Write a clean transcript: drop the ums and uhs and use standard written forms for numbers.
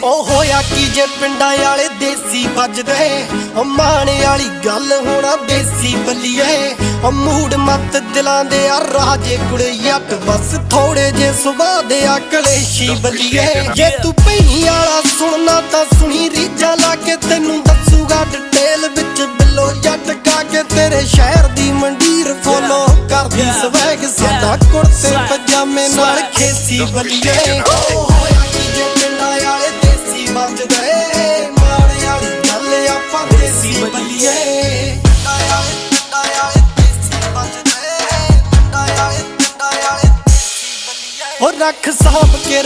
ਉਹ ਹੋਇਆ ਕੀ ਜੇ ਪਿੰਡਾਂ ਵਾਲੇ ਦੇਸੀ ਵੱਜਦੇ ਉਹ ਮਾਣੇ ਵਾਲੀ ਗੱਲ ਹੋਣਾ ਦੇਸੀ ਬੱਲੀਏ ਉਹ ਮੂਡ ਮੱਤ ਦਿਲਾਂ ਦੇ ਆ ਰਾਜੇ ਕੁੜੇ ਜੱਟ ਬਸ ਥੋੜੇ ਜੇ ਸੁਭਾਅ ਦੇ ਆ ਕਲੇਸ਼ੀ ਬੱਲੀਏ ਜੇ ਤੂੰ ਭੈਣੀ ਵਾਲਾ ਸੁਣਨਾ ਤਾਂ ਸੁਣੀ ਰੀਝਾਂ ਲਾ ਕੇ ਤੈਨੂੰ ਦੱਸੂਗਾ ਡਿਟੇਲ ਵਿੱਚ ਬਿੱਲੋ ਜੱਟ ਗਾ ਕੇ ਤੇਰੇ ਸ਼ਹਿਰ ਦੀ ਮੰਡੀਰ ਫੋਲੋ ਕਰਦੀ ਸਵੈਗ ਸਾਡਾ ਕੁੜਤੇ ਪਜਾਮੇ ਨਾਲ ਖੇਸੀ ਬੱਲੀਏ ਉਹ ਹੋਇਆ ਕੀ ਜੇ ਪਿੰਡਾਂ ਵਾਲੇ ਦੇਸੀ ਵੱਜਦੇ ਮਾਣੇ ਵਾਲੀ ਗੱਲ ਆਪਾਂ ਦੇਸੀ ਬੱਲੀਏ ਉਹ ਰੱਖ ਸਾਂਭ ਕੇ